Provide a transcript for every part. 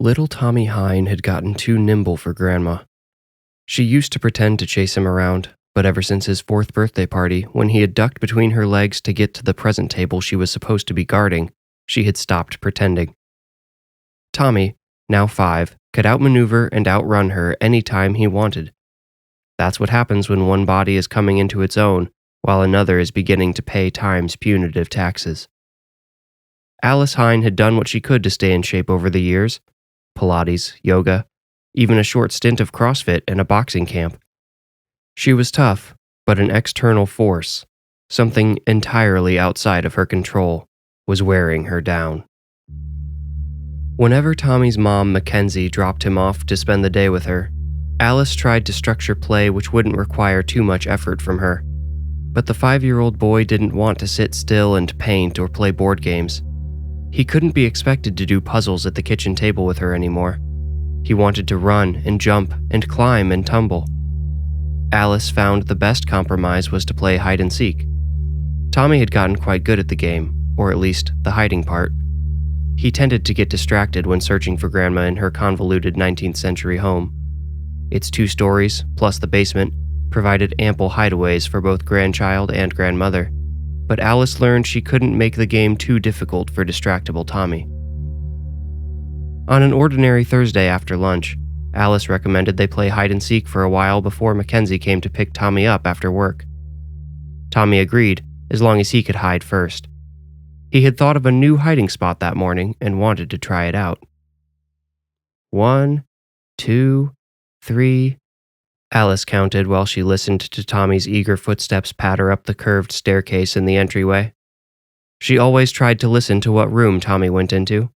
Little Tommy Hine had gotten too nimble for Grandma. She used to pretend to chase him around, but ever since his 4th birthday party, when he had ducked between her legs to get to the present table she was supposed to be guarding, she had stopped pretending. Tommy, now 5, could outmaneuver and outrun her any time he wanted. That's what happens when one body is coming into its own, while another is beginning to pay time's punitive taxes. Alice Hine had done what she could to stay in shape over the years: Pilates, yoga, even a short stint of CrossFit and a boxing camp. She was tough, but an external force, something entirely outside of her control, was wearing her down. Whenever Tommy's mom, Mackenzie, dropped him off to spend the day with her, Alice tried to structure play which wouldn't require too much effort from her. But the 5-year-old boy didn't want to sit still and paint or play board games. He couldn't be expected to do puzzles at the kitchen table with her anymore. He wanted to run and jump and climb and tumble. Alice found the best compromise was to play hide and seek. Tommy had gotten quite good at the game, or at least the hiding part. He tended to get distracted when searching for Grandma in her convoluted 19th century home. Its 2 stories, plus the basement, provided ample hideaways for both grandchild and grandmother, but Alice learned she couldn't make the game too difficult for distractible Tommy. On an ordinary Thursday after lunch, Alice recommended they play hide and seek for a while before Mackenzie came to pick Tommy up after work. Tommy agreed, as long as he could hide first. He had thought of a new hiding spot that morning and wanted to try it out. 1, 2, 3, Alice counted while she listened to Tommy's eager footsteps patter up the curved staircase in the entryway. She always tried to listen to what room Tommy went into.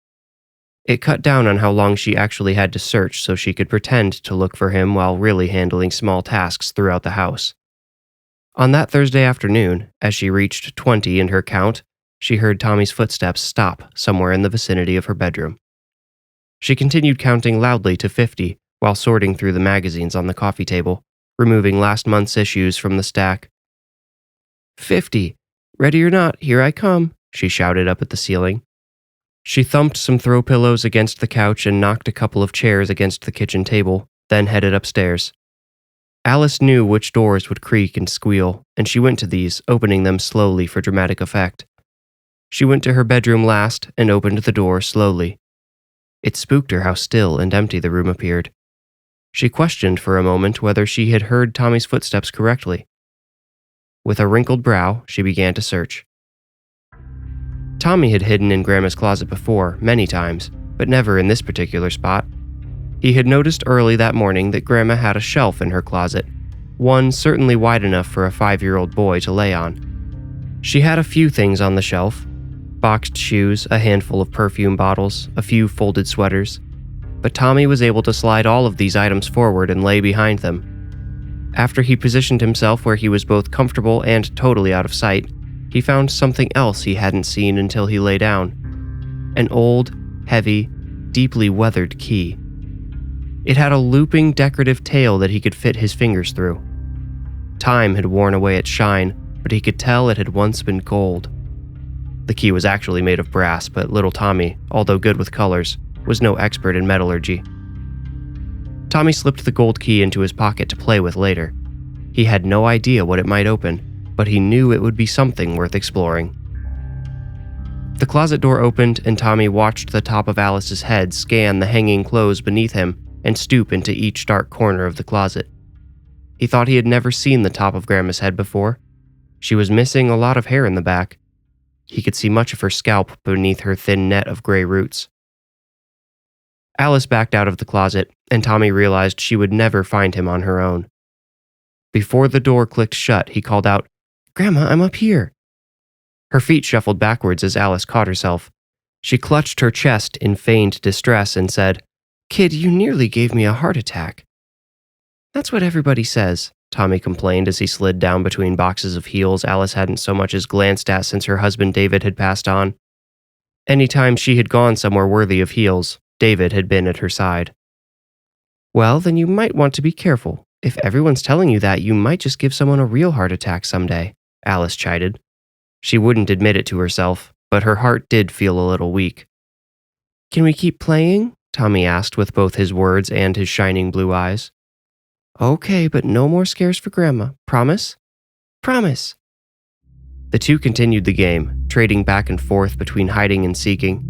It cut down on how long she actually had to search so she could pretend to look for him while really handling small tasks throughout the house. On that Thursday afternoon, as she reached 20 in her count, she heard Tommy's footsteps stop somewhere in the vicinity of her bedroom. She continued counting loudly to 50 while sorting through the magazines on the coffee table, removing last month's issues from the stack. 50! Ready or not, here I come, she shouted up at the ceiling. She thumped some throw pillows against the couch and knocked a couple of chairs against the kitchen table, then headed upstairs. Alice knew which doors would creak and squeal, and she went to these, opening them slowly for dramatic effect. She went to her bedroom last and opened the door slowly. It spooked her how still and empty the room appeared. She questioned for a moment whether she had heard Tommy's footsteps correctly. With a wrinkled brow, she began to search. Tommy had hidden in Grandma's closet before, many times, but never in this particular spot. He had noticed early that morning that Grandma had a shelf in her closet, one certainly wide enough for a 5-year-old boy to lay on. She had a few things on the shelf: boxed shoes, a handful of perfume bottles, a few folded sweaters. But Tommy was able to slide all of these items forward and lay behind them. After he positioned himself where he was both comfortable and totally out of sight, he found something else he hadn't seen until he lay down. An old, heavy, deeply weathered key. It had a looping decorative tail that he could fit his fingers through. Time had worn away its shine, but he could tell it had once been gold. The key was actually made of brass, but little Tommy, although good with colors, was no expert in metallurgy. Tommy slipped the gold key into his pocket to play with later. He had no idea what it might open, but he knew it would be something worth exploring. The closet door opened and Tommy watched the top of Alice's head scan the hanging clothes beneath him and stoop into each dark corner of the closet. He thought he had never seen the top of Grandma's head before. She was missing a lot of hair in the back. He could see much of her scalp beneath her thin net of gray roots. Alice backed out of the closet, and Tommy realized she would never find him on her own. Before the door clicked shut, he called out, "Grandma, I'm up here." Her feet shuffled backwards as Alice caught herself. She clutched her chest in feigned distress and said, "Kid, you nearly gave me a heart attack." "That's what everybody says," Tommy complained as he slid down between boxes of heels Alice hadn't so much as glanced at since her husband David had passed on. Anytime she had gone somewhere worthy of heels, David had been at her side. "Well, then you might want to be careful. If everyone's telling you that, you might just give someone a real heart attack someday," Alice chided. She wouldn't admit it to herself, but her heart did feel a little weak. "Can we keep playing?" Tommy asked with both his words and his shining blue eyes. Okay, but no more scares for Grandma. Promise? Promise. The two continued the game, trading back and forth between hiding and seeking.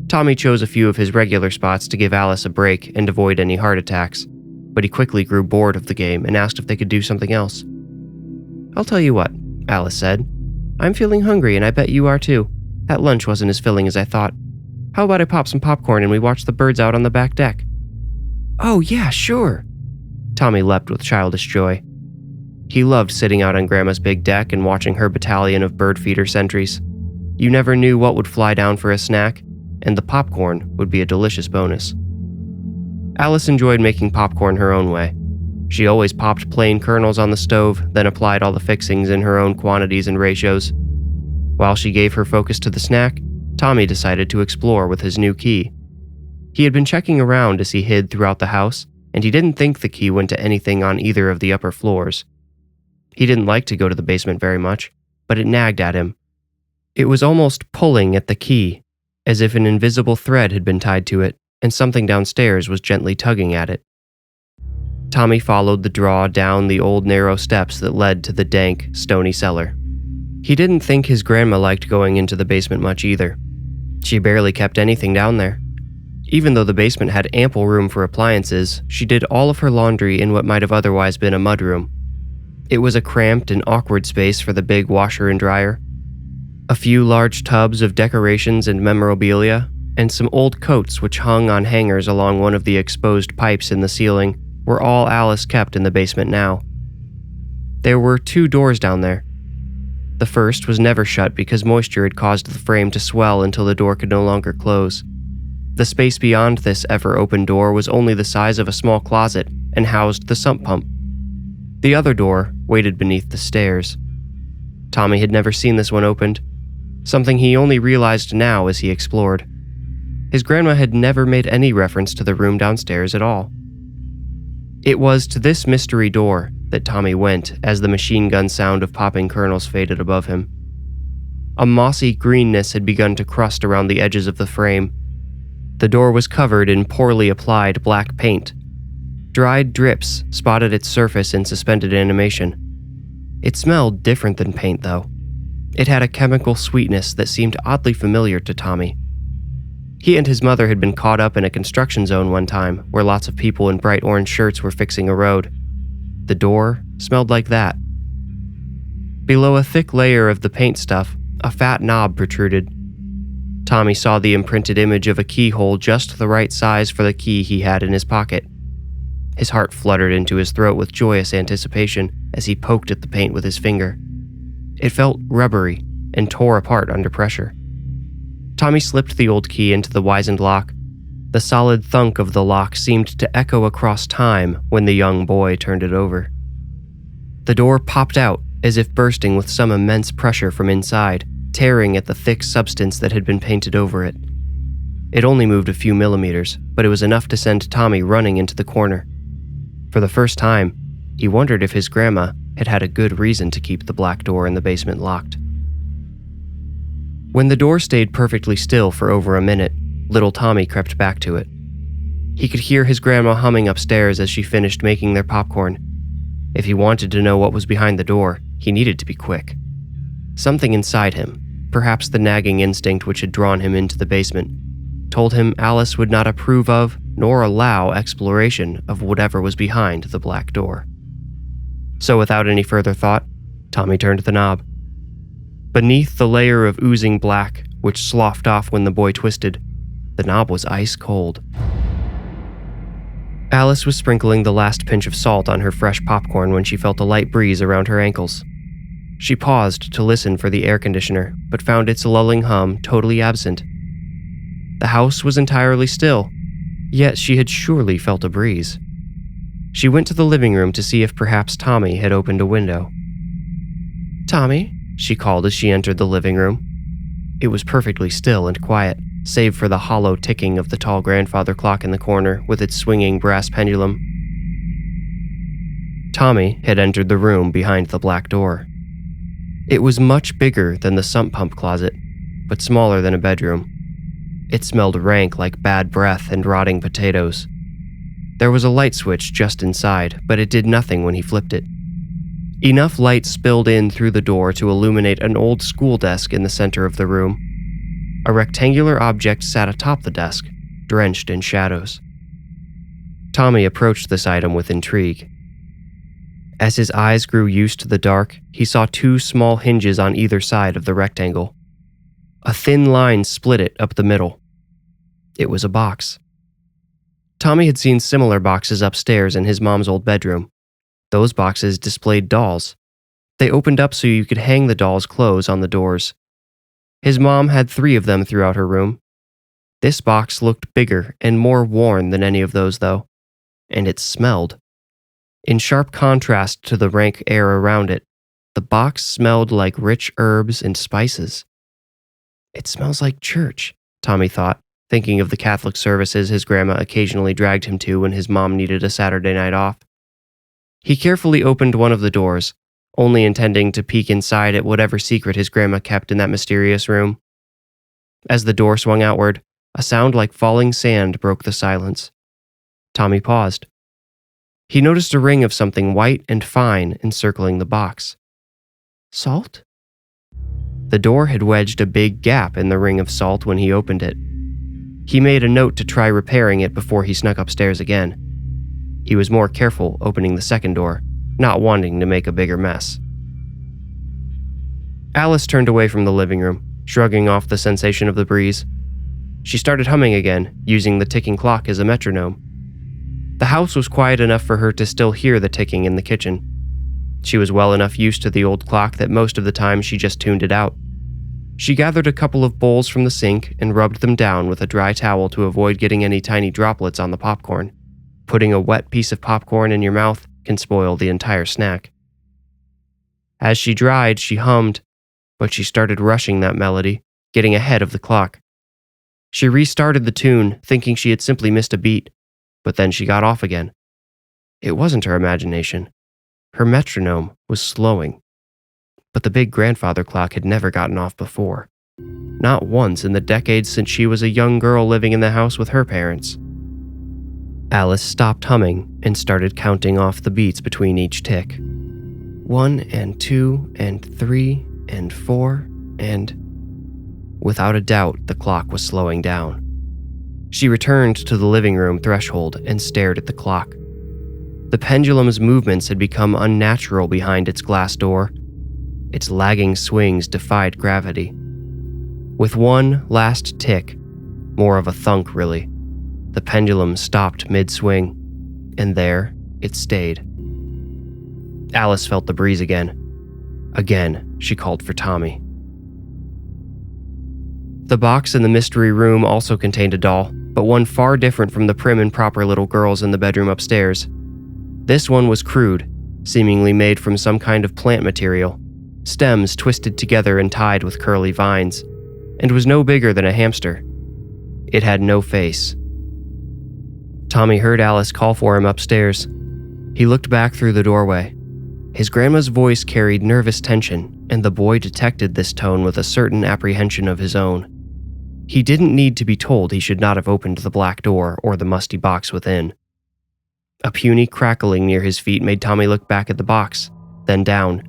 Tommy chose a few of his regular spots to give Alice a break and avoid any heart attacks, but he quickly grew bored of the game and asked if they could do something else. I'll tell you what, Alice said. I'm feeling hungry and I bet you are too. That lunch wasn't as filling as I thought. How about I pop some popcorn and we watch the birds out on the back deck? Oh yeah, sure. Tommy leapt with childish joy. He loved sitting out on Grandma's big deck and watching her battalion of bird feeder sentries. You never knew what would fly down for a snack, and the popcorn would be a delicious bonus. Alice enjoyed making popcorn her own way. She always popped plain kernels on the stove, then applied all the fixings in her own quantities and ratios. While she gave her focus to the snack, Tommy decided to explore with his new key. He had been checking around as he hid throughout the house, and he didn't think the key went to anything on either of the upper floors. He didn't like to go to the basement very much, but it nagged at him. It was almost pulling at the key, as if an invisible thread had been tied to it, and something downstairs was gently tugging at it. Tommy followed the draw down the old narrow steps that led to the dank, stony cellar. He didn't think his grandma liked going into the basement much either. She barely kept anything down there. Even though the basement had ample room for appliances, she did all of her laundry in what might have otherwise been a mudroom. It was a cramped and awkward space for the big washer and dryer. A few large tubs of decorations and memorabilia, and some old coats which hung on hangers along one of the exposed pipes in the ceiling, were all Alice kept in the basement now. There were 2 doors down there. The first was never shut because moisture had caused the frame to swell until the door could no longer close. The space beyond this ever-open door was only the size of a small closet and housed the sump pump. The other door waited beneath the stairs. Tommy had never seen this one opened, something he only realized now as he explored. His grandma had never made any reference to the room downstairs at all. It was to this mystery door that Tommy went as the machine gun sound of popping kernels faded above him. A mossy greenness had begun to crust around the edges of the frame. The door was covered in poorly applied black paint. Dried drips spotted its surface in suspended animation. It smelled different than paint, though. It had a chemical sweetness that seemed oddly familiar to Tommy. He and his mother had been caught up in a construction zone one time where lots of people in bright orange shirts were fixing a road. The door smelled like that. Below a thick layer of the paint stuff, a fat knob protruded. Tommy saw the imprinted image of a keyhole just the right size for the key he had in his pocket. His heart fluttered into his throat with joyous anticipation as he poked at the paint with his finger. It felt rubbery and tore apart under pressure. Tommy slipped the old key into the wizened lock. The solid thunk of the lock seemed to echo across time when the young boy turned it over. The door popped out as if bursting with some immense pressure from inside, tearing at the thick substance that had been painted over it. It only moved a few millimeters, but it was enough to send Tommy running into the corner. For the first time, he wondered if his grandma had had a good reason to keep the black door in the basement locked. When the door stayed perfectly still for over a minute, little Tommy crept back to it. He could hear his grandma humming upstairs as she finished making their popcorn. If he wanted to know what was behind the door, he needed to be quick. Something inside him, perhaps the nagging instinct which had drawn him into the basement, told him Alice would not approve of nor allow exploration of whatever was behind the black door. So without any further thought, Tommy turned the knob. Beneath the layer of oozing black, which sloughed off when the boy twisted, the knob was ice cold. Alice was sprinkling the last pinch of salt on her fresh popcorn when she felt a light breeze around her ankles. She paused to listen for the air conditioner, but found its lulling hum totally absent. The house was entirely still, yet she had surely felt a breeze. She went to the living room to see if perhaps Tommy had opened a window. "Tommy," she called as she entered the living room. It was perfectly still and quiet, save for the hollow ticking of the tall grandfather clock in the corner with its swinging brass pendulum. Tommy had entered the room behind the black door. It was much bigger than the sump pump closet, but smaller than a bedroom. It smelled rank like bad breath and rotting potatoes. There was a light switch just inside, but it did nothing when he flipped it. Enough light spilled in through the door to illuminate an old school desk in the center of the room. A rectangular object sat atop the desk, drenched in shadows. Tommy approached this item with intrigue. As his eyes grew used to the dark, he saw two small hinges on either side of the rectangle. A thin line split it up the middle. It was a box. Tommy had seen similar boxes upstairs in his mom's old bedroom. Those boxes displayed dolls. They opened up so you could hang the dolls' clothes on the doors. His mom had 3 of them throughout her room. This box looked bigger and more worn than any of those, though, and it smelled. In sharp contrast to the rank air around it, the box smelled like rich herbs and spices. It smells like church, Tommy thought, thinking of the Catholic services his grandma occasionally dragged him to when his mom needed a Saturday night off. He carefully opened one of the doors, only intending to peek inside at whatever secret his grandma kept in that mysterious room. As the door swung outward, a sound like falling sand broke the silence. Tommy paused. He noticed a ring of something white and fine encircling the box. Salt? The door had wedged a big gap in the ring of salt when he opened it. He made a note to try repairing it before he snuck upstairs again. He was more careful opening the second door, not wanting to make a bigger mess. Alice turned away from the living room, shrugging off the sensation of the breeze. She started humming again, using the ticking clock as a metronome. The house was quiet enough for her to still hear the ticking in the kitchen. She was well enough used to the old clock that most of the time she just tuned it out. She gathered a couple of bowls from the sink and rubbed them down with a dry towel to avoid getting any tiny droplets on the popcorn. Putting a wet piece of popcorn in your mouth can spoil the entire snack. As she dried, she hummed, but she started rushing that melody, getting ahead of the clock. She restarted the tune, thinking she had simply missed a beat, but then she got off again. It wasn't her imagination. Her metronome was slowing. But the big grandfather clock had never gotten off before. Not once in the decades since she was a young girl living in the house with her parents. Alice stopped humming and started counting off the beats between each tick. 1 and 2 and 3 and 4 and... Without a doubt, the clock was slowing down. She returned to the living room threshold and stared at the clock. The pendulum's movements had become unnatural behind its glass door. Its lagging swings defied gravity. With one last tick, more of a thunk really, the pendulum stopped mid-swing, and there it stayed. Alice felt the breeze again. Again, she called for Tommy. The box in the mystery room also contained a doll, but one far different from the prim and proper little girls in the bedroom upstairs. This one was crude, seemingly made from some kind of plant material, stems twisted together and tied with curly vines, and was no bigger than a hamster. It had no face. Tommy heard Alice call for him upstairs. He looked back through the doorway. His grandma's voice carried nervous tension, and the boy detected this tone with a certain apprehension of his own. He didn't need to be told he should not have opened the black door or the musty box within. A puny crackling near his feet made Tommy look back at the box, then down.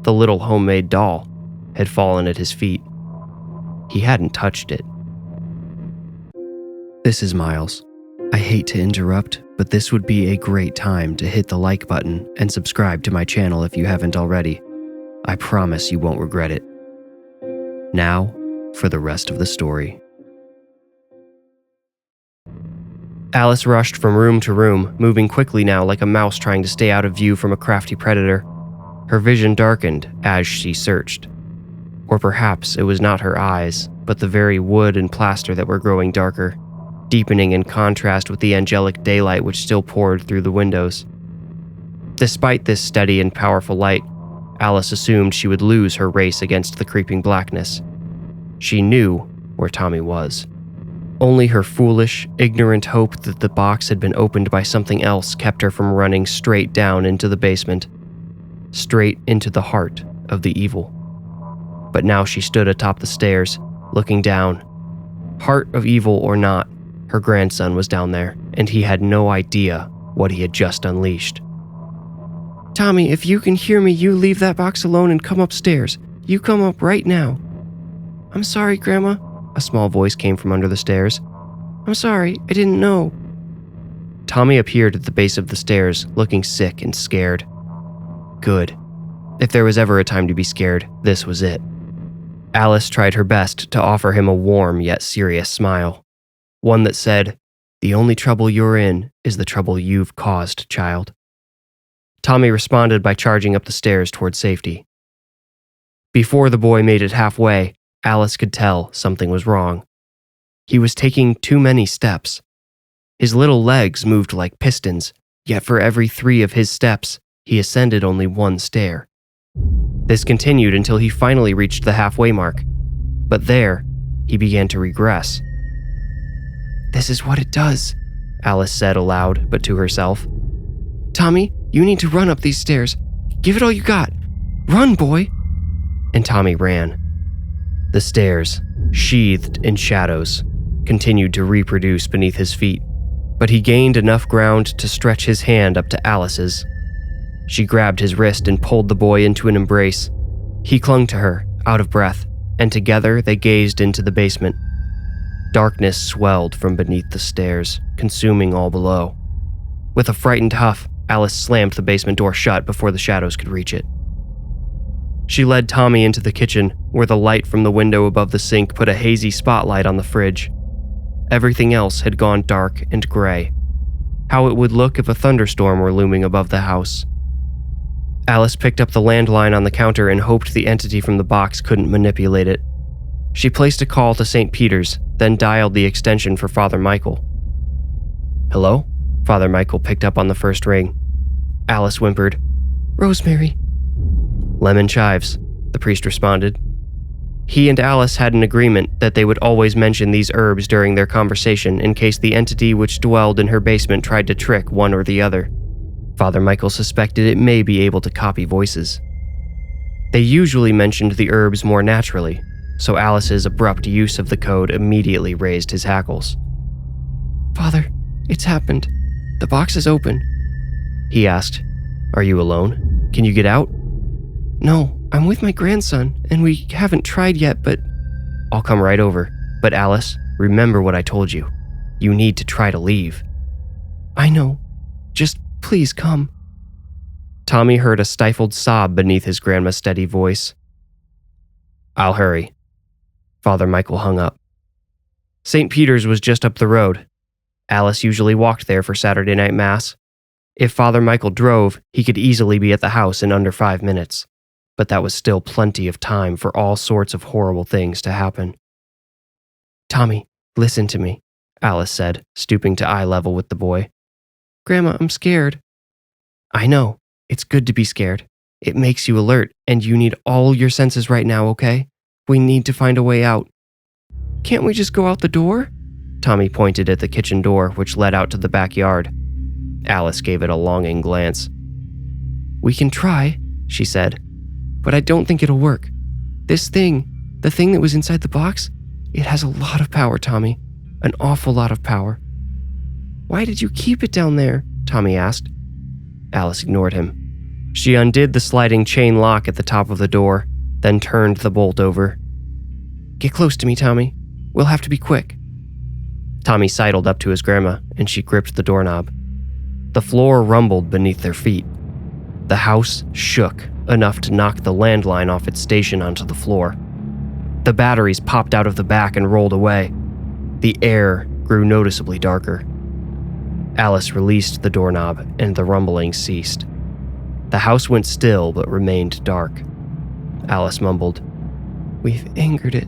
The little homemade doll had fallen at his feet. He hadn't touched it. This is Miles. I hate to interrupt, but this would be a great time to hit the like button and subscribe to my channel if you haven't already. I promise you won't regret it. Now, for the rest of the story. Alice rushed from room to room, moving quickly now like a mouse trying to stay out of view from a crafty predator. Her vision darkened as she searched. Or perhaps it was not her eyes, but the very wood and plaster that were growing darker, deepening in contrast with the angelic daylight which still poured through the windows. Despite this steady and powerful light, Alice assumed she would lose her race against the creeping blackness. She knew where Tommy was. Only her foolish, ignorant hope that the box had been opened by something else kept her from running straight down into the basement, straight into the heart of the evil. But now she stood atop the stairs, looking down. Heart of evil or not, her grandson was down there, and he had no idea what he had just unleashed. "Tommy, if you can hear me, you leave that box alone and come upstairs. You come up right now." "I'm sorry, Grandma," a small voice came from under the stairs. "I'm sorry, I didn't know." Tommy appeared at the base of the stairs, looking sick and scared. Good. If there was ever a time to be scared, this was it. Alice tried her best to offer him a warm yet serious smile. One that said, "The only trouble you're in is the trouble you've caused, child." Tommy responded by charging up the stairs toward safety. Before the boy made it halfway, Alice could tell something was wrong. He was taking too many steps. His little legs moved like pistons, yet for every 3 of his steps, he ascended only 1 stair. This continued until he finally reached the halfway mark. But there, he began to regress. "This is what it does," Alice said aloud, but to herself. "Tommy, you need to run up these stairs. Give it all you got. Run, boy!" And Tommy ran. The stairs, sheathed in shadows, continued to reproduce beneath his feet, but he gained enough ground to stretch his hand up to Alice's. She grabbed his wrist and pulled the boy into an embrace. He clung to her, out of breath, and together they gazed into the basement. Darkness swelled from beneath the stairs, consuming all below. With a frightened huff, Alice slammed the basement door shut before the shadows could reach it. She led Tommy into the kitchen, where the light from the window above the sink put a hazy spotlight on the fridge. Everything else had gone dark and gray. How it would look if a thunderstorm were looming above the house. Alice picked up the landline on the counter and hoped the entity from the box couldn't manipulate it. She placed a call to St. Peter's, then dialed the extension for Father Michael. "Hello?" Father Michael picked up on the first ring. Alice whimpered, "Rosemary." "Lemon chives," the priest responded. He and Alice had an agreement that they would always mention these herbs during their conversation in case the entity which dwelled in her basement tried to trick one or the other. Father Michael suspected it may be able to copy voices. They usually mentioned the herbs more naturally, so Alice's abrupt use of the code immediately raised his hackles. "Father, it's happened. The box is open." He asked, "Are you alone? Can you get out?" "No, I'm with my grandson, and we haven't tried yet, but..." "I'll come right over. But Alice, remember what I told you. You need to try to leave." "I know. Just please come." Tommy heard a stifled sob beneath his grandma's steady voice. "I'll hurry." Father Michael hung up. St. Peter's was just up the road. Alice usually walked there for Saturday night mass. If Father Michael drove, he could easily be at the house in under 5 minutes. But that was still plenty of time for all sorts of horrible things to happen. "Tommy, listen to me," Alice said, stooping to eye level with the boy. "Grandma, I'm scared." "I know. It's good to be scared. It makes you alert, and you need all your senses right now, okay? We need to find a way out." "Can't we just go out the door?" Tommy pointed at the kitchen door, which led out to the backyard. Alice gave it a longing glance. "We can try," she said, "but I don't think it'll work. This thing, the thing that was inside the box, it has a lot of power, Tommy. An awful lot of power." "Why did you keep it down there?" Tommy asked. Alice ignored him. She undid the sliding chain lock at the top of the door, then turned the bolt over. "Get close to me, Tommy. We'll have to be quick." Tommy sidled up to his grandma, and she gripped the doorknob. The floor rumbled beneath their feet. The house shook enough to knock the landline off its station onto the floor. The batteries popped out of the back and rolled away. The air grew noticeably darker. Alice released the doorknob, and the rumbling ceased. The house went still but remained dark. Alice mumbled, "We've angered it."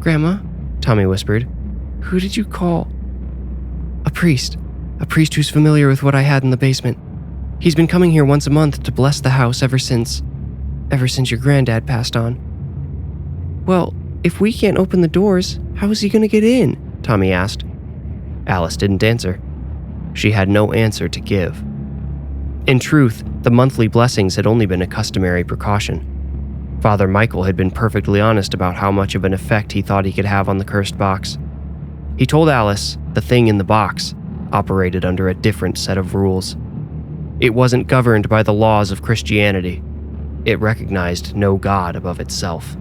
"Grandma," Tommy whispered, "who did you call?" A priest who's familiar with what I had in the basement. He's been coming here once a month to bless the house ever since your granddad passed on." "Well, if we can't open the doors, how is he going to get in?" Tommy asked. Alice didn't answer. She had no answer to give. In truth, the monthly blessings had only been a customary precaution. Father Michael had been perfectly honest about how much of an effect he thought he could have on the cursed box. He told Alice the thing in the box operated under a different set of rules. It wasn't governed by the laws of Christianity. It recognized no God above itself.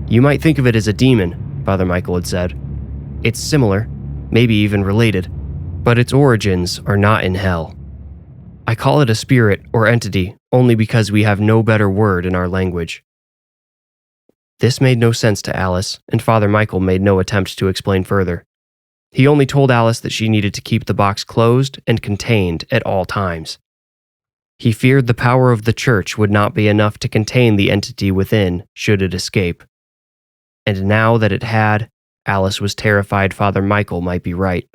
"You might think of it as a demon," Father Michael had said. "It's similar, maybe even related, but its origins are not in hell. I call it a spirit or entity only because we have no better word in our language." This made no sense to Alice, and Father Michael made no attempt to explain further. He only told Alice that she needed to keep the box closed and contained at all times. He feared the power of the church would not be enough to contain the entity within should it escape. And now that it had, Alice was terrified Father Michael might be right.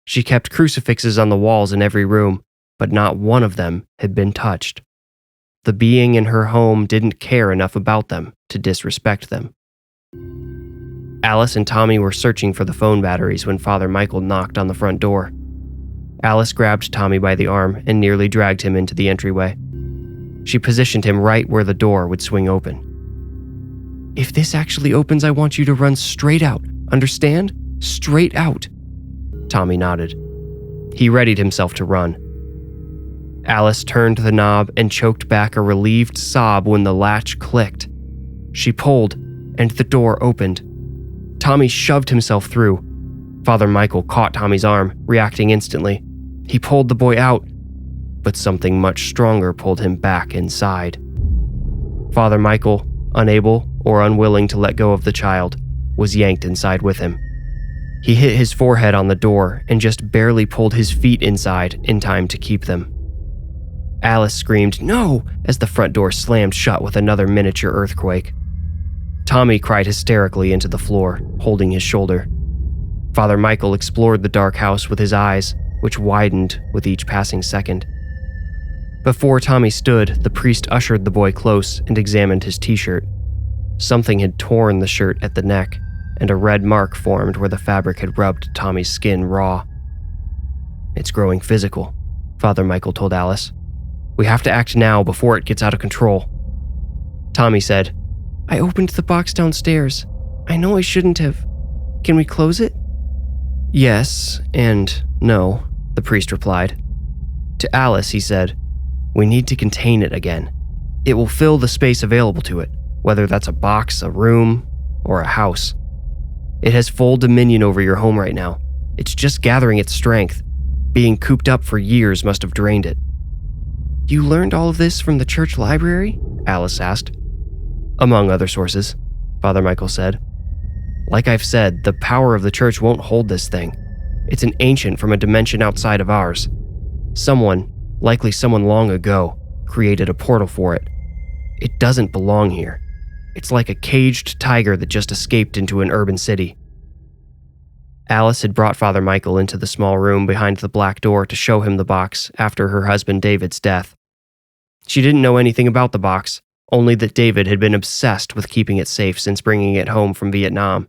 She kept crucifixes on the walls in every room, but not one of them had been touched. The being in her home didn't care enough about them to disrespect them. Alice and Tommy were searching for the phone batteries when Father Michael knocked on the front door. Alice grabbed Tommy by the arm and nearly dragged him into the entryway. She positioned him right where the door would swing open. "If this actually opens, I want you to run straight out. Understand? Straight out." Tommy nodded. He readied himself to run. Alice turned the knob and choked back a relieved sob when the latch clicked. She pulled, and the door opened. Tommy shoved himself through. Father Michael caught Tommy's arm, reacting instantly. He pulled the boy out, but something much stronger pulled him back inside. Father Michael, unable or unwilling to let go of the child, was yanked inside with him. He hit his forehead on the door and just barely pulled his feet inside in time to keep them. Alice screamed, "No!" as the front door slammed shut with another miniature earthquake. Tommy cried hysterically into the floor, holding his shoulder. Father Michael explored the dark house with his eyes, which widened with each passing second. Before Tommy stood, the priest ushered the boy close and examined his t-shirt. Something had torn the shirt at the neck, and a red mark formed where the fabric had rubbed Tommy's skin raw. "It's growing physical," Father Michael told Alice. "We have to act now before it gets out of control." Tommy said, "I opened the box downstairs. I know I shouldn't have. Can we close it?" "Yes and no," the priest replied. To Alice, he said, "We need to contain it again. It will fill the space available to it, whether that's a box, a room, or a house. It has full dominion over your home right now. It's just gathering its strength. Being cooped up for years must have drained it." "You learned all of this from the church library?" Alice asked. "Among other sources," Father Michael said. "Like I've said, the power of the church won't hold this thing. It's an ancient from a dimension outside of ours. Someone, likely someone long ago, created a portal for it. It doesn't belong here. It's like a caged tiger that just escaped into an urban city." Alice had brought Father Michael into the small room behind the black door to show him the box after her husband David's death. She didn't know anything about the box, only that David had been obsessed with keeping it safe since bringing it home from Vietnam.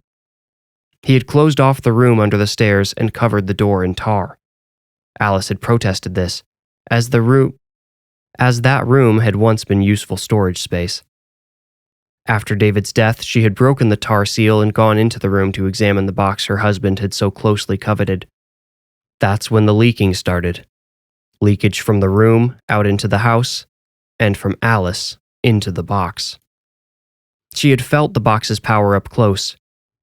He had closed off the room under the stairs and covered the door in tar. Alice had protested this, as that room had once been useful storage space. After David's death, she had broken the tar seal and gone into the room to examine the box her husband had so closely coveted. That's when the leaking started. Leakage from the room out into the house, and from Alice into the box. She had felt the box's power up close,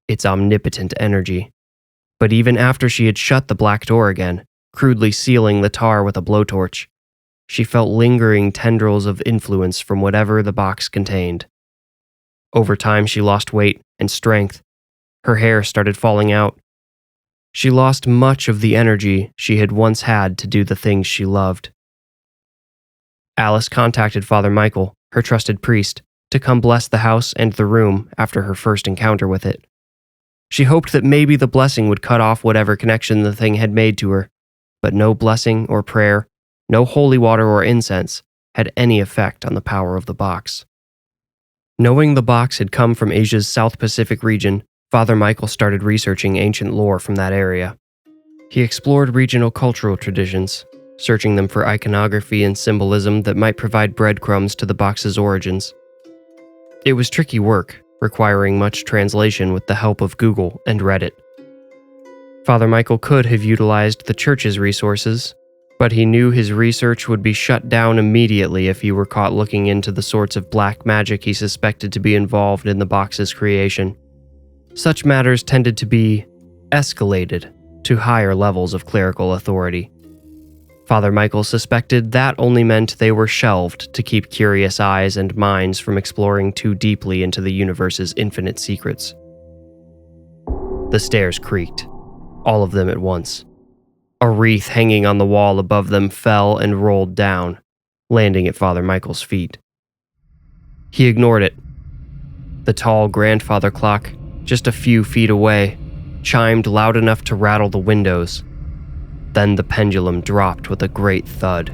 its omnipotent energy. But even after she had shut the black door again, crudely sealing the tar with a blowtorch, she felt lingering tendrils of influence from whatever the box contained. Over time, she lost weight and strength. Her hair started falling out. She lost much of the energy she had once had to do the things she loved. Alice contacted Father Michael, her trusted priest, to come bless the house and the room after her first encounter with it. She hoped that maybe the blessing would cut off whatever connection the thing had made to her, but no blessing or prayer, no holy water or incense, had any effect on the power of the box. Knowing the box had come from Asia's South Pacific region, Father Michael started researching ancient lore from that area. He explored regional cultural traditions, searching them for iconography and symbolism that might provide breadcrumbs to the box's origins. It was tricky work, requiring much translation with the help of Google and Reddit. Father Michael could have utilized the church's resources, but he knew his research would be shut down immediately if he were caught looking into the sorts of black magic he suspected to be involved in the box's creation. Such matters tended to be escalated to higher levels of clerical authority. Father Michael suspected that only meant they were shelved to keep curious eyes and minds from exploring too deeply into the universe's infinite secrets. The stairs creaked, all of them at once. A wreath hanging on the wall above them fell and rolled down, landing at Father Michael's feet. He ignored it. The tall grandfather clock, just a few feet away, chimed loud enough to rattle the windows. Then the pendulum dropped with a great thud.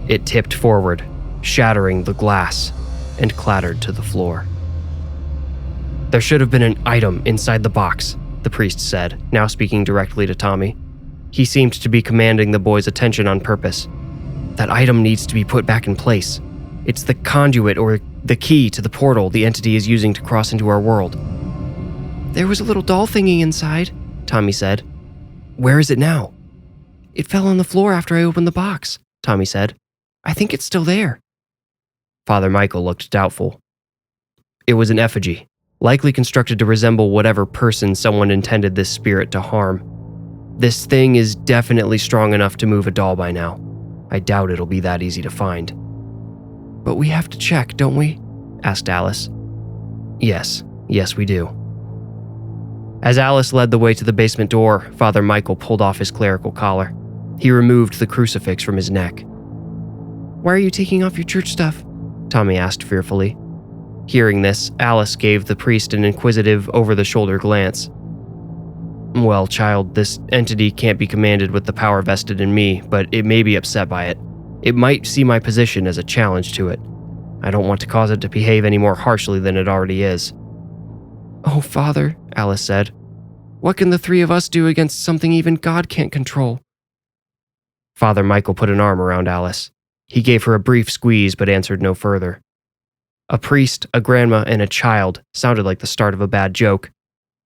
It tipped forward, shattering the glass, and clattered to the floor. "There should have been an item inside the box," the priest said, now speaking directly to Tommy. He seemed to be commanding the boy's attention on purpose. "That item needs to be put back in place. It's the conduit or the key to the portal the entity is using to cross into our world." "There was a little doll thingy inside," Tommy said. "Where is it now?" "It fell on the floor after I opened the box," Tommy said. "I think it's still there." Father Michael looked doubtful. It was an effigy, likely constructed to resemble whatever person someone intended this spirit to harm. "This thing is definitely strong enough to move a doll by now. I doubt it'll be that easy to find." "But we have to check, don't we?" asked Alice. Yes, we do." As Alice led the way to the basement door, Father Michael pulled off his clerical collar. He removed the crucifix from his neck. "Why are you taking off your church stuff?" Tommy asked fearfully. Hearing this, Alice gave the priest an inquisitive, over-the-shoulder glance. "Well, child, this entity can't be commanded with the power vested in me, but it may be upset by it. It might see my position as a challenge to it. I don't want to cause it to behave any more harshly than it already is." "Oh, Father," Alice said, "what can the three of us do against something even God can't control?" Father Michael put an arm around Alice. He gave her a brief squeeze but answered no further. A priest, a grandma, and a child sounded like the start of a bad joke,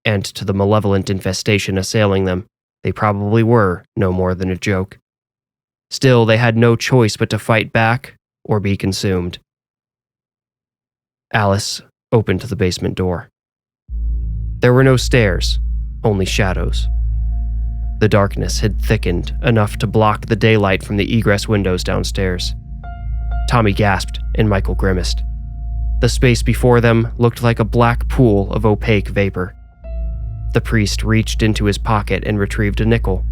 and to the malevolent infestation assailing them, they probably were no more than a joke. Still, they had no choice but to fight back or be consumed. Alice opened the basement door. There were no stairs, only shadows. The darkness had thickened enough to block the daylight from the egress windows downstairs. Tommy gasped and Michael grimaced. The space before them looked like a black pool of opaque vapor. The priest reached into his pocket and retrieved a nickel.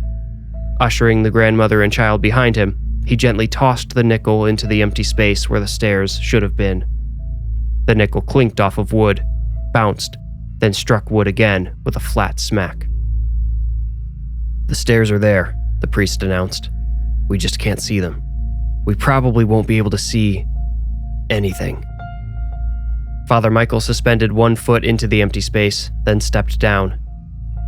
Ushering the grandmother and child behind him, he gently tossed the nickel into the empty space where the stairs should have been. The nickel clinked off of wood, bounced, then struck wood again with a flat smack. "The stairs are there," the priest announced. "We just can't see them. We probably won't be able to see anything." Father Michael suspended one foot into the empty space, then stepped down.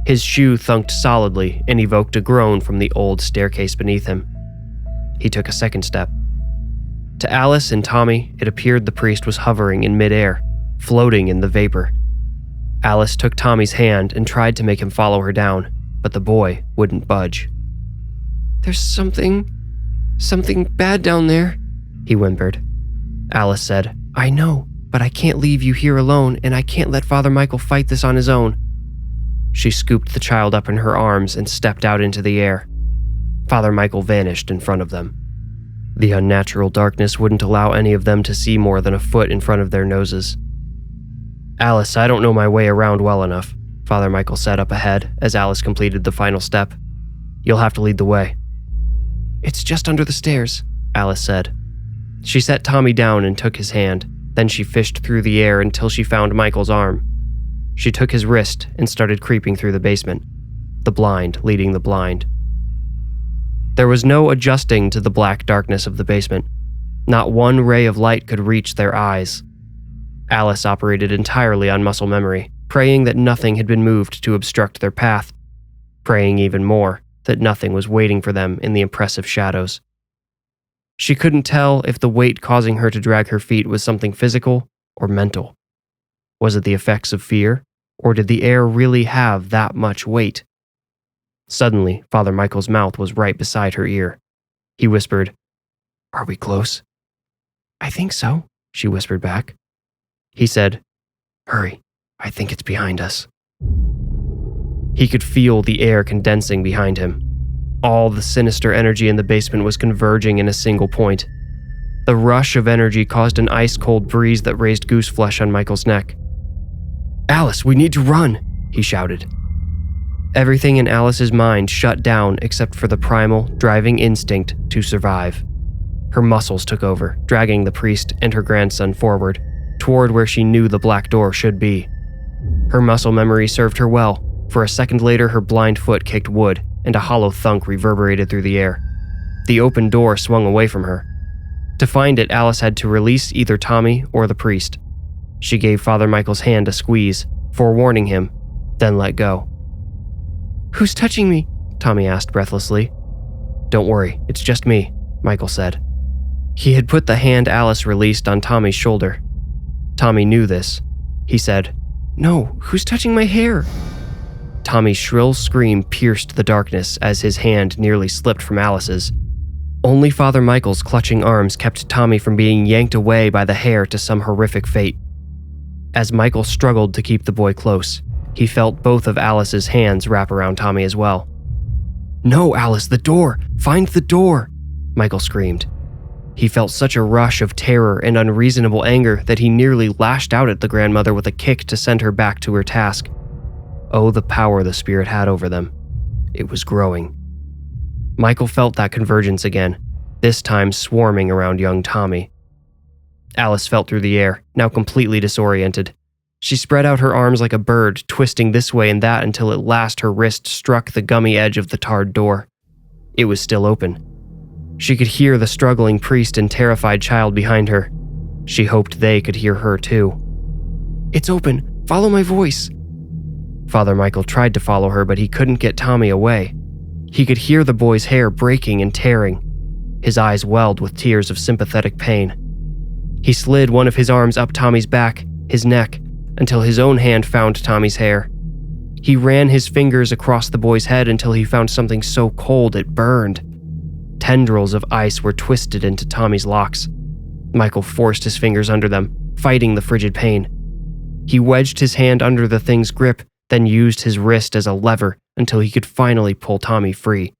His shoe thunked solidly and evoked a groan from the old staircase beneath him. He took a second step. To Alice and Tommy, it appeared the priest was hovering in midair, floating in the vapor. Alice took Tommy's hand and tried to make him follow her down, but the boy wouldn't budge. "There's something bad down there," he whimpered. Alice said, "I know, but I can't leave you here alone, and I can't let Father Michael fight this on his own." She scooped the child up in her arms and stepped out into the air. Father Michael vanished in front of them. The unnatural darkness wouldn't allow any of them to see more than a foot in front of their noses. "Alice, I don't know my way around well enough," Father Michael said up ahead as Alice completed the final step. "You'll have to lead the way." "It's just under the stairs," Alice said. She set Tommy down and took his hand. Then she fished through the air until she found Michael's arm. She took his wrist and started creeping through the basement, the blind leading the blind. There was no adjusting to the black darkness of the basement. Not one ray of light could reach their eyes. Alice operated entirely on muscle memory, praying that nothing had been moved to obstruct their path, praying even more that nothing was waiting for them in the impressive shadows. She couldn't tell if the weight causing her to drag her feet was something physical or mental. Was it the effects of fear, or did the air really have that much weight? Suddenly, Father Michael's mouth was right beside her ear. He whispered, "Are we close?" "I think so," she whispered back. He said, "Hurry, I think it's behind us." He could feel the air condensing behind him. All the sinister energy in the basement was converging in a single point. The rush of energy caused an ice-cold breeze that raised goose flesh on Michael's neck. "Alice, we need to run," he shouted. Everything in Alice's mind shut down except for the primal, driving instinct to survive. Her muscles took over, dragging the priest and her grandson forward, toward where she knew the black door should be. Her muscle memory served her well. For a second later, her blind foot kicked wood, and a hollow thunk reverberated through the air. The open door swung away from her. To find it, Alice had to release either Tommy or the priest. She gave Father Michael's hand a squeeze, forewarning him, then let go. "Who's touching me?" Tommy asked breathlessly. "Don't worry, it's just me," Michael said. He had put the hand Alice released on Tommy's shoulder. Tommy knew this. He said, "No, who's touching my hair?" Tommy's shrill scream pierced the darkness as his hand nearly slipped from Alice's. Only Father Michael's clutching arms kept Tommy from being yanked away by the hair to some horrific fate. As Michael struggled to keep the boy close, he felt both of Alice's hands wrap around Tommy as well. "No, Alice, the door! Find the door!" Michael screamed. He felt such a rush of terror and unreasonable anger that he nearly lashed out at the grandmother with a kick to send her back to her task. Oh, the power the spirit had over them. It was growing. Michael felt that convergence again, this time swarming around young Tommy. Alice felt through the air, now completely disoriented. She spread out her arms like a bird, twisting this way and that until at last her wrist struck the gummy edge of the tarred door. It was still open. She could hear the struggling priest and terrified child behind her. She hoped they could hear her too. "It's open. Follow my voice." Father Michael tried to follow her, but he couldn't get Tommy away. He could hear the boy's hair breaking and tearing. His eyes welled with tears of sympathetic pain. He slid one of his arms up Tommy's back, his neck, until his own hand found Tommy's hair. He ran his fingers across the boy's head until he found something so cold it burned. Tendrils of ice were twisted into Tommy's locks. Michael forced his fingers under them, fighting the frigid pain. He wedged his hand under the thing's grip, then used his wrist as a lever until he could finally pull Tommy free.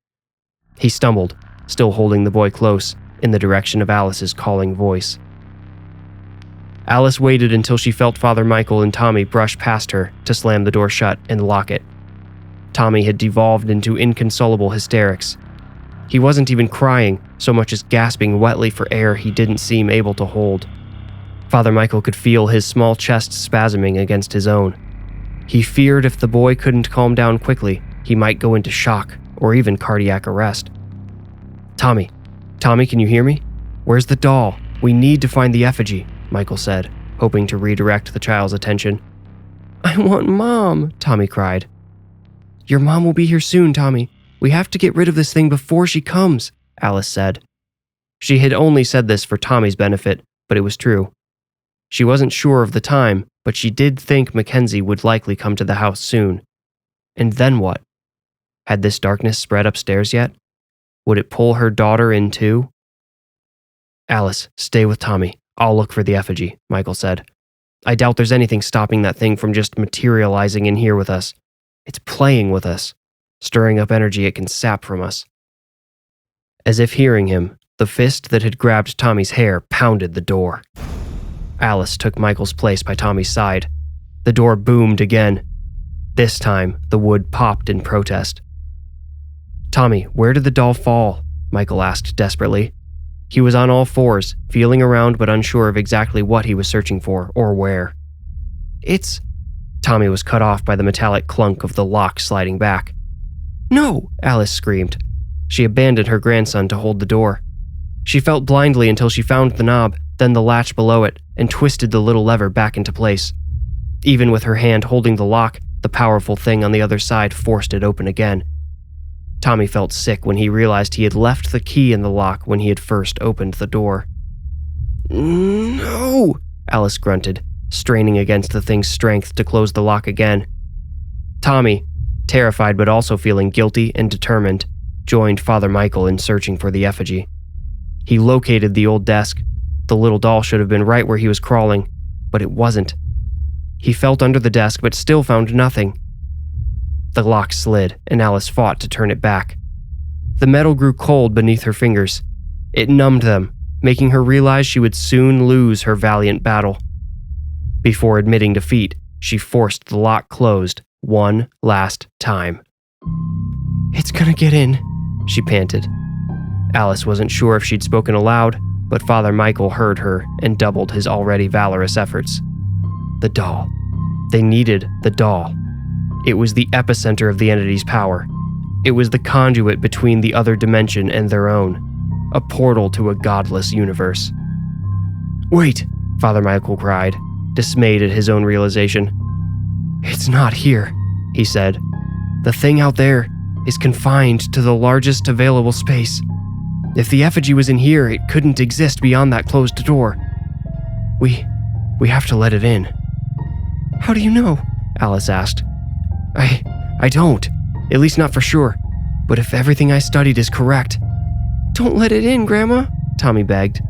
He stumbled, still holding the boy close, in the direction of Alice's calling voice. Alice waited until she felt Father Michael and Tommy brush past her to slam the door shut and lock it. Tommy had devolved into inconsolable hysterics. He wasn't even crying, so much as gasping wetly for air he didn't seem able to hold. Father Michael could feel his small chest spasming against his own. He feared if the boy couldn't calm down quickly, he might go into shock or even cardiac arrest. Tommy, can you hear me? Where's the doll? We need to find the effigy," Michael said, hoping to redirect the child's attention. "I want Mom," Tommy cried. "Your mom will be here soon, Tommy. We have to get rid of this thing before she comes," Alice said. She had only said this for Tommy's benefit, but it was true. She wasn't sure of the time, but she did think Mackenzie would likely come to the house soon. And then what? Had this darkness spread upstairs yet? Would it pull her daughter in too? "Alice, stay with Tommy. I'll look for the effigy," Michael said. "I doubt there's anything stopping that thing from just materializing in here with us. It's playing with us, stirring up energy it can sap from us." As if hearing him, the fist that had grabbed Tommy's hair pounded the door. Alice took Michael's place by Tommy's side. The door boomed again. This time, the wood popped in protest. "Tommy, where did the doll fall?" Michael asked desperately. He was on all fours, feeling around but unsure of exactly what he was searching for or where. "It's..." Tommy was cut off by the metallic clunk of the lock sliding back. "No!" Alice screamed. She abandoned her grandson to hold the door. She felt blindly until she found the knob, then the latch below it, and twisted the little lever back into place. Even with her hand holding the lock, the powerful thing on the other side forced it open again. Tommy felt sick when he realized he had left the key in the lock when he had first opened the door. "No!" Alice grunted. straining against the thing's strength to close the lock again. Tommy, terrified but also feeling guilty and determined, joined Father Michael in searching for the effigy. He located the old desk. The little doll should have been right where he was crawling, but it wasn't. He felt under the desk but still found nothing. The lock slid, and Alice fought to turn it back. The metal grew cold beneath her fingers. It numbed them, making her realize she would soon lose her valiant battle. Before admitting defeat, she forced the lock closed one last time. "It's gonna get in," she panted. Alice wasn't sure if she'd spoken aloud, but Father Michael heard her and doubled his already valorous efforts. The doll. They needed the doll. It was the epicenter of the entity's power. It was the conduit between the other dimension and their own, a portal to a godless universe. "Wait," Father Michael cried, dismayed at his own realization. "It's not here," he said. "The thing out there is confined to the largest available space. If the effigy was in here, it couldn't exist beyond that closed door. We have to let it in." "How do you know?" Alice asked. I don't. At least not for sure. But if everything I studied is correct..." "Don't let it in, Grandma," Tommy begged.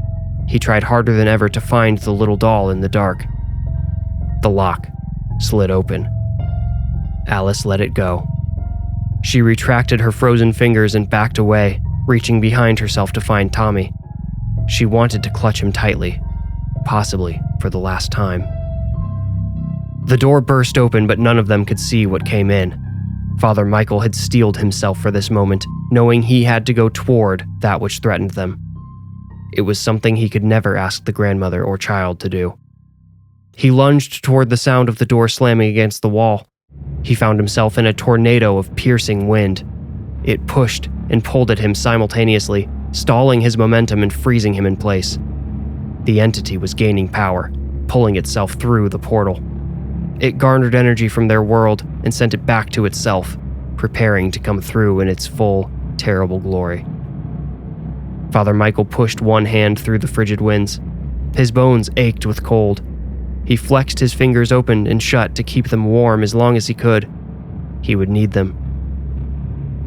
He tried harder than ever to find the little doll in the dark. The lock slid open. Alice let it go. She retracted her frozen fingers and backed away, reaching behind herself to find Tommy. She wanted to clutch him tightly, possibly for the last time. The door burst open, but none of them could see what came in. Father Michael had steeled himself for this moment, knowing he had to go toward that which threatened them. It was something he could never ask the grandmother or child to do. He lunged toward the sound of the door slamming against the wall. He found himself in a tornado of piercing wind. It pushed and pulled at him simultaneously, stalling his momentum and freezing him in place. The entity was gaining power, pulling itself through the portal. It garnered energy from their world and sent it back to itself, preparing to come through in its full, terrible glory. Father Michael pushed one hand through the frigid winds. His bones ached with cold. He flexed his fingers open and shut to keep them warm as long as he could. He would need them.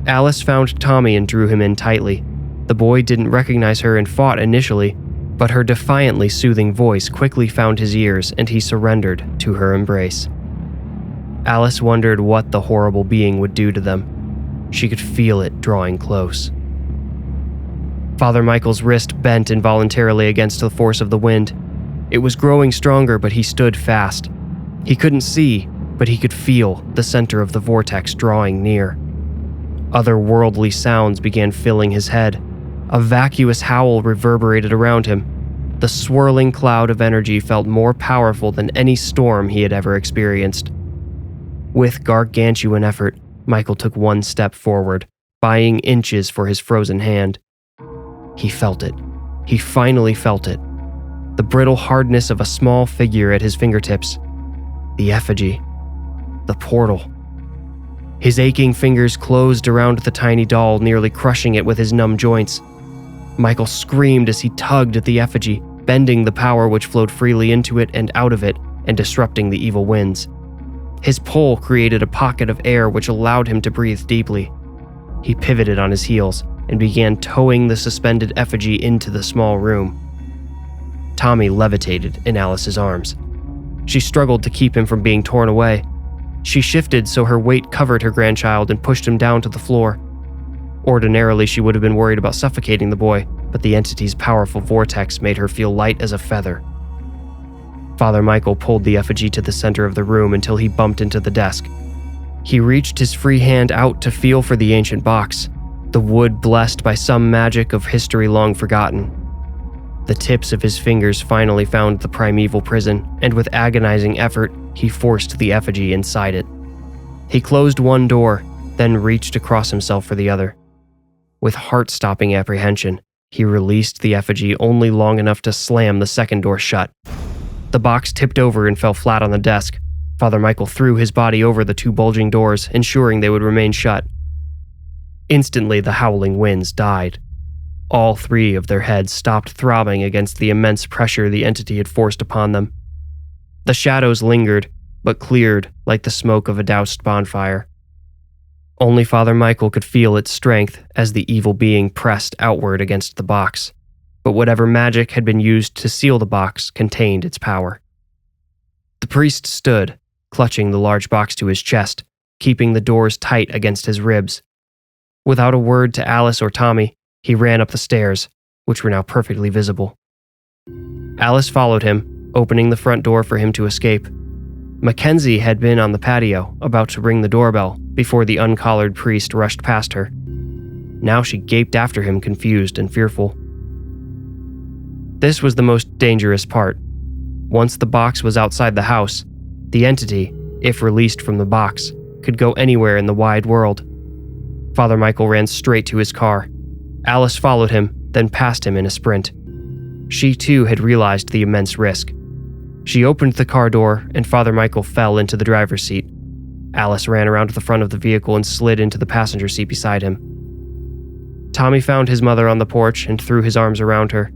Alice found Tommy and drew him in tightly. The boy didn't recognize her and fought initially, but her defiantly soothing voice quickly found his ears and he surrendered to her embrace. Alice wondered what the horrible being would do to them. She could feel it drawing close. Father Michael's wrist bent involuntarily against the force of the wind. It was growing stronger, but he stood fast. He couldn't see, but he could feel the center of the vortex drawing near. Otherworldly sounds began filling his head. A vacuous howl reverberated around him. The swirling cloud of energy felt more powerful than any storm he had ever experienced. With gargantuan effort, Michael took one step forward, buying inches for his frozen hand. He felt it. He finally felt it. The brittle hardness of a small figure at his fingertips. The effigy. The portal. His aching fingers closed around the tiny doll, nearly crushing it with his numb joints. Michael screamed as he tugged at the effigy, bending the power which flowed freely into it and out of it, and disrupting the evil winds. His pull created a pocket of air which allowed him to breathe deeply. He pivoted on his heels and began towing the suspended effigy into the small room. Tommy levitated in Alice's arms. She struggled to keep him from being torn away. She shifted so her weight covered her grandchild and pushed him down to the floor. Ordinarily, she would have been worried about suffocating the boy, but the entity's powerful vortex made her feel light as a feather. Father Michael pulled the effigy to the center of the room until he bumped into the desk. He reached his free hand out to feel for the ancient box, the wood blessed by some magic of history long forgotten. The tips of his fingers finally found the primeval prison, and with agonizing effort, he forced the effigy inside it. He closed one door, then reached across himself for the other. With heart-stopping apprehension, he released the effigy only long enough to slam the second door shut. The box tipped over and fell flat on the desk. Father Michael threw his body over the two bulging doors, ensuring they would remain shut. Instantly, the howling winds died. All three of their heads stopped throbbing against the immense pressure the entity had forced upon them. The shadows lingered, but cleared like the smoke of a doused bonfire. Only Father Michael could feel its strength as the evil being pressed outward against the box, but whatever magic had been used to seal the box contained its power. The priest stood, clutching the large box to his chest, keeping the doors tight against his ribs. Without a word to Alice or Tommy, he ran up the stairs, which were now perfectly visible. Alice followed him, opening the front door for him to escape. Mackenzie had been on the patio, about to ring the doorbell, before the uncollared priest rushed past her. Now she gaped after him, confused and fearful. This was the most dangerous part. Once the box was outside the house, the entity, if released from the box, could go anywhere in the wide world. Father Michael ran straight to his car. Alice followed him, then passed him in a sprint. She too had realized the immense risk. She opened the car door, and Father Michael fell into the driver's seat. Alice ran around to the front of the vehicle and slid into the passenger seat beside him. Tommy found his mother on the porch and threw his arms around her.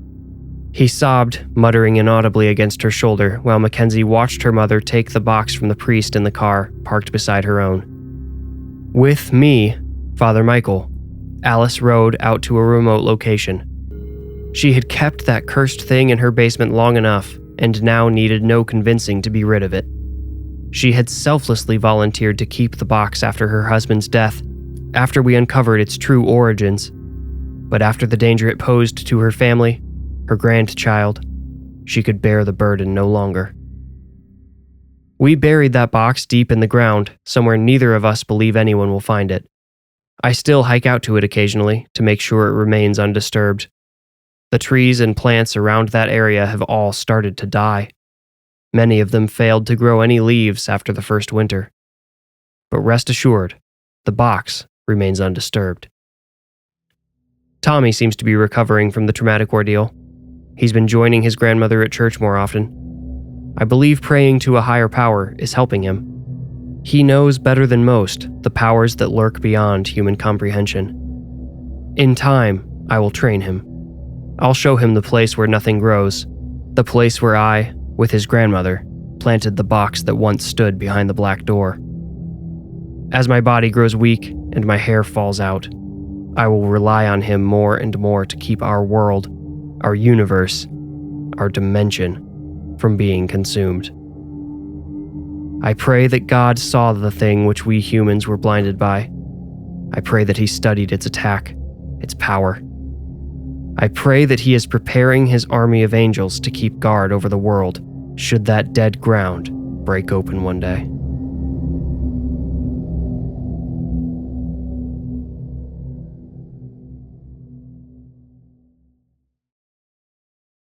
He sobbed, muttering inaudibly against her shoulder, while Mackenzie watched her mother take the box from the priest in the car, parked beside her own. With me, Father Michael, Alice rode out to a remote location. She had kept that cursed thing in her basement long enough, and now needed no convincing to be rid of it. She had selflessly volunteered to keep the box after her husband's death, after we uncovered its true origins. But after the danger it posed to her family, her grandchild, she could bear the burden no longer. We buried that box deep in the ground, somewhere neither of us believe anyone will find it. I still hike out to it occasionally to make sure it remains undisturbed. The trees and plants around that area have all started to die. Many of them failed to grow any leaves after the first winter. But rest assured, the box remains undisturbed. Tommy seems to be recovering from the traumatic ordeal. He's been joining his grandmother at church more often. I believe praying to a higher power is helping him. He knows better than most the powers that lurk beyond human comprehension. In time, I will train him. I'll show him the place where nothing grows, the place where I, with his grandmother, planted the box that once stood behind the black door. As my body grows weak and my hair falls out, I will rely on him more and more to keep our world, our universe, our dimension from being consumed. I pray that God saw the thing which we humans were blinded by. I pray that he studied its attack, its power. I pray that he is preparing his army of angels to keep guard over the world, should that dead ground break open one day.